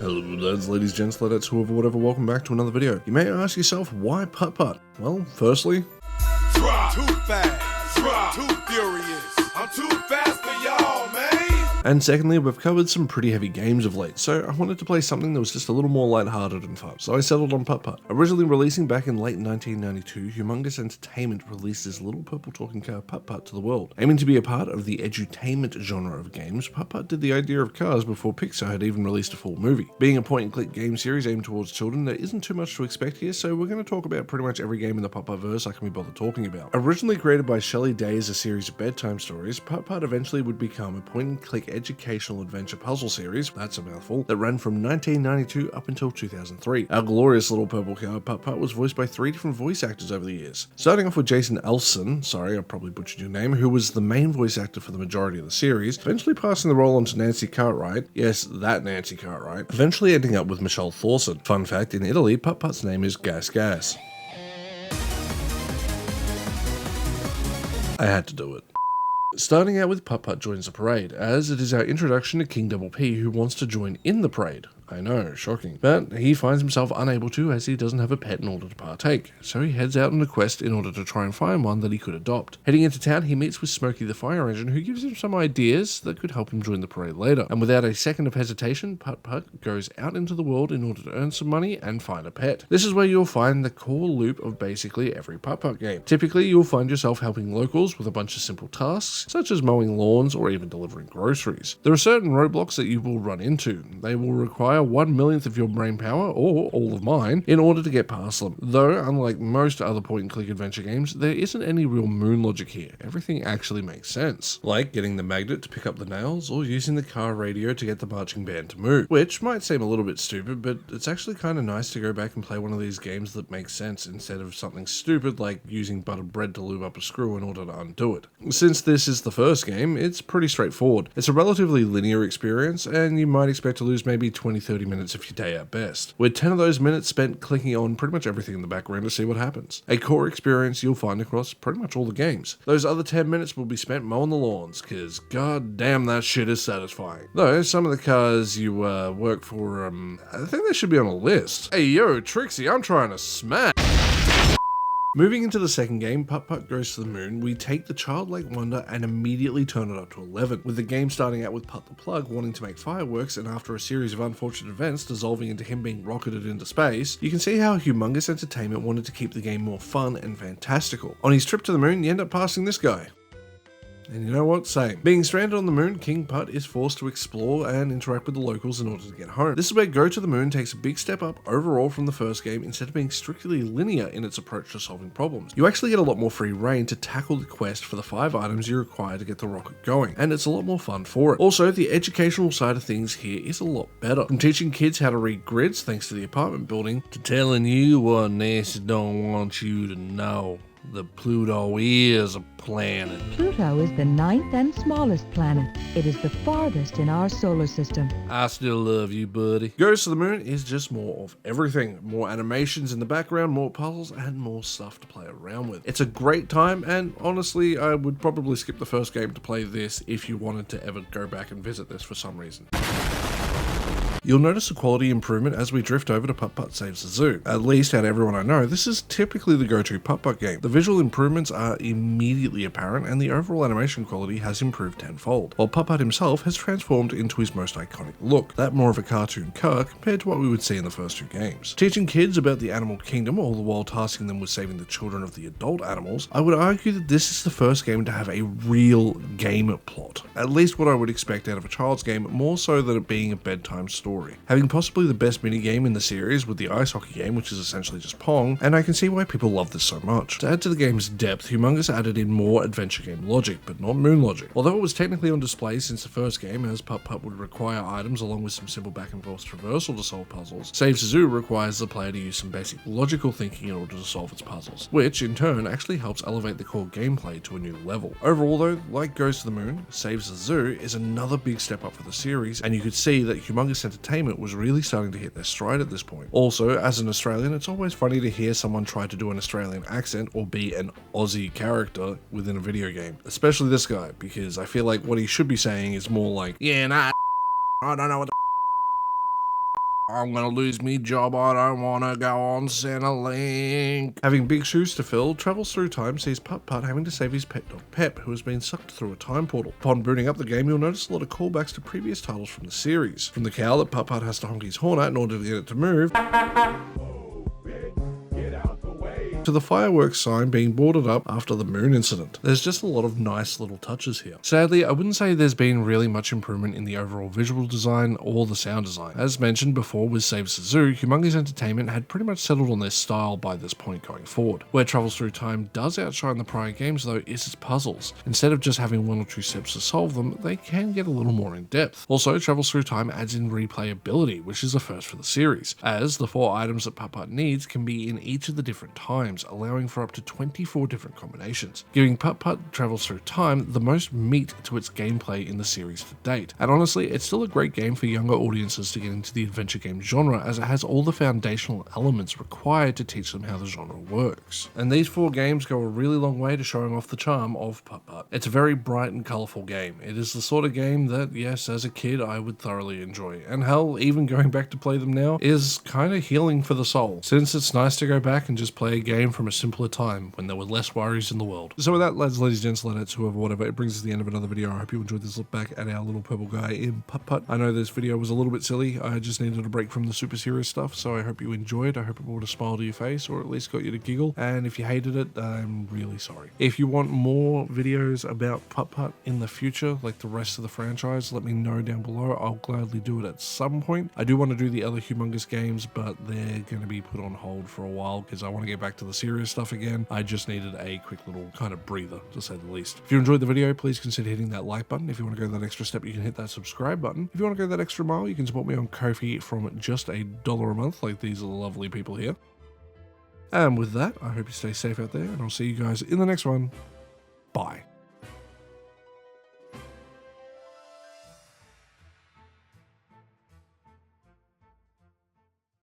Hello lads, ladies, gents, ladetts, whoever, whatever, welcome back to another video. You may ask yourself, why Putt Putt? Well, firstly, too fast, too furious. I'm too fast for y'all, man. and secondly, we've covered some pretty heavy games of late, so I wanted to play something that was just a little more lighthearted and fun, so I settled on Putt Putt. Originally releasing back in late 1992, Humongous Entertainment released this little purple talking car Putt Putt to the world. Aiming to be a part of the edutainment genre of games, Putt Putt did the idea of cars before Pixar had even released a full movie. Being a point-and-click game series aimed towards children, there isn't too much to expect here, so we're going to talk about pretty much every game in the Putt Putt verse I can be bothered talking about. Originally created by Shelley Day as a series of bedtime stories, Putt Putt eventually would become a point-and-click educational adventure puzzle series, that's a mouthful, that ran from 1992 up until 2003. Our glorious little purple car, Putt Putt, was voiced by 3 different voice actors over the years. Starting off with Jason Elfson, sorry, I probably butchered your name, who was the main voice actor for the majority of the series, eventually passing the role on to Nancy Cartwright, yes, that Nancy Cartwright, eventually ending up with Michelle Thorson. Fun fact, in Italy, Putt Putt's name is Gas Gas. I had to do it. Starting out with Putt Putt joins the parade, as it is our introduction to King Double P, who wants to join in the parade. I know, shocking. But he finds himself unable to, as he doesn't have a pet in order to partake, so he heads out on a quest in order to try and find one that he could adopt. Heading into town, he meets with Smokey the Fire Engine, who gives him some ideas that could help him join the parade later. And without a second of hesitation, Putt Putt goes out into the world in order to earn some money and find a pet. This is where you'll find the core loop of basically every Putt Putt game. Typically, you'll find yourself helping locals with a bunch of simple tasks, such as mowing lawns or even delivering groceries. There are certain roadblocks that you will run into. They will require 1/1,000,000th of your brain power, or all of mine, in order to get past them. Though, unlike most other point-and-click adventure games, there isn't any real moon logic here. Everything actually makes sense. Like getting the magnet to pick up the nails, or using the car radio to get the marching band to move. Which might seem a little bit stupid, but it's actually kind of nice to go back and play one of these games that makes sense instead of something stupid like using buttered bread to lube up a screw in order to undo it. Since this is the first game, it's pretty straightforward. It's a relatively linear experience, and you might expect to lose maybe 20-30 minutes of your day at best, with 10 of those minutes spent clicking on pretty much everything in the background to see what happens. A core experience you'll find across pretty much all the games. Those other 10 minutes will be spent mowing the lawns, cause god damn that shit is satisfying. Though, some of the cars you work for, I think they should be on a list. Hey yo, Trixie, I'm trying to smash! Moving into the second game, Putt Putt Goes to the Moon, we take the childlike wonder and immediately turn it up to 11, with the game starting out with Putt the Plug wanting to make fireworks, and after a series of unfortunate events dissolving into him being rocketed into space, you can see how Humongous Entertainment wanted to keep the game more fun and fantastical. On his trip to the moon, you end up passing this guy. And you know what? Same. Being stranded on the moon, King Putt is forced to explore and interact with the locals in order to get home. This is where Go to the Moon takes a big step up overall from the first game instead of being strictly linear in its approach to solving problems. You actually get a lot more free reign to tackle the quest for the 5 items you require to get the rocket going, and it's a lot more fun for it. Also, the educational side of things here is a lot better. From teaching kids how to read grids thanks to the apartment building, to telling you what NASA don't want you to know. The Pluto is a planet. Pluto is the 9th and smallest planet. It is the farthest in our solar system. I still love you, buddy. Goes to the Moon is just more of everything. More animations in the background, more puzzles, and more stuff to play around with. It's a great time, and honestly, I would probably skip the first game to play this if you wanted to ever go back and visit this for some reason. You'll notice a quality improvement as we drift over to Putt Putt Saves the Zoo. At least out of everyone I know, this is typically the go-to Putt Putt game. The visual improvements are immediately apparent, and the overall animation quality has improved tenfold, while Putt Putt himself has transformed into his most iconic look, that more of a cartoon car compared to what we would see in the first 2 games. Teaching kids about the animal kingdom, all the while tasking them with saving the children of the adult animals, I would argue that this is the first game to have a real game plot. At least what I would expect out of a child's game, more so than it being a bedtime story. Having possibly the best minigame in the series with the ice hockey game, which is essentially just Pong, and I can see why people love this so much. To add to the game's depth, Humongous added in more adventure game logic, but not moon logic. Although it was technically on display since the first game, as Putt Putt would require items along with some simple back and forth traversal to solve puzzles, Saves the Zoo requires the player to use some basic logical thinking in order to solve its puzzles, which in turn actually helps elevate the core gameplay to a new level. Overall though, like Goes to the Moon, Saves the Zoo is another big step up for the series, and you could see that Humongous Entertainment was really starting to hit their stride at this point. Also, as an Australian, it's always funny to hear someone try to do an Australian accent or be an Aussie character within a video game. Especially this guy, because I feel like what he should be saying is more like, yeah, nah, I don't know what the I'm gonna lose me job, I don't wanna go on Centrelink. Having big shoes to fill, travels through time, sees Putt Putt having to save his pet dog Pep, who has been sucked through a time portal. Upon booting up the game, you'll notice a lot of callbacks to previous titles from the series. From the cow that Putt Putt has to honk his horn at in order to get it to move, to the fireworks sign being boarded up after the moon incident. There's just a lot of nice little touches here. Sadly, I wouldn't say there's been really much improvement in the overall visual design or the sound design. As mentioned before with Save the Zoo, Humongous Entertainment had pretty much settled on their style by this point going forward. Where Travels Through Time does outshine the prior games though is its puzzles. Instead of just having 1 or 2 steps to solve them, they can get a little more in depth. Also, Travels Through Time adds in replayability, which is a first for the series, as the 4 items that Putt Putt needs can be in each of the different times, allowing for up to 24 different combinations, giving Putt Putt Travels Through Time the most meat to its gameplay in the series to date. And honestly, it's still a great game for younger audiences to get into the adventure game genre, as it has all the foundational elements required to teach them how the genre works. And these 4 games go a really long way to showing off the charm of Putt Putt. It's a very bright and colourful game. It is the sort of game that, yes, as a kid I would thoroughly enjoy, and hell, even going back to play them now is kind of healing for the soul, since it's nice to go back and just play a game from a simpler time when there were less worries in the world. So with that, lads, ladies, gents, ladetts, whoever, whatever, it brings us to the end of another video. I hope you enjoyed this look back at our little purple guy in Putt Putt. I know this video was a little bit silly. I just needed a break from the super serious stuff, so I hope you enjoyed. I hope it brought a smile to your face, or at least got you to giggle. And if you hated it, I'm really sorry. If you want more videos about Putt Putt in the future, like the rest of the franchise, let me know down below. I'll gladly do it at some point. I do want to do the other humongous games, but they're going to be put on hold for a while because I want to get back to the serious stuff again. I just needed a quick little kind of breather, to say the least. If you enjoyed the video, please consider hitting that like button. If you want to go that extra step, you can hit that subscribe button. If you want to go that extra mile, you can support me on Ko-fi from just $1 a month, like these lovely people here. And with that, I hope you stay safe out there, and I'll see you guys in the next one. Bye.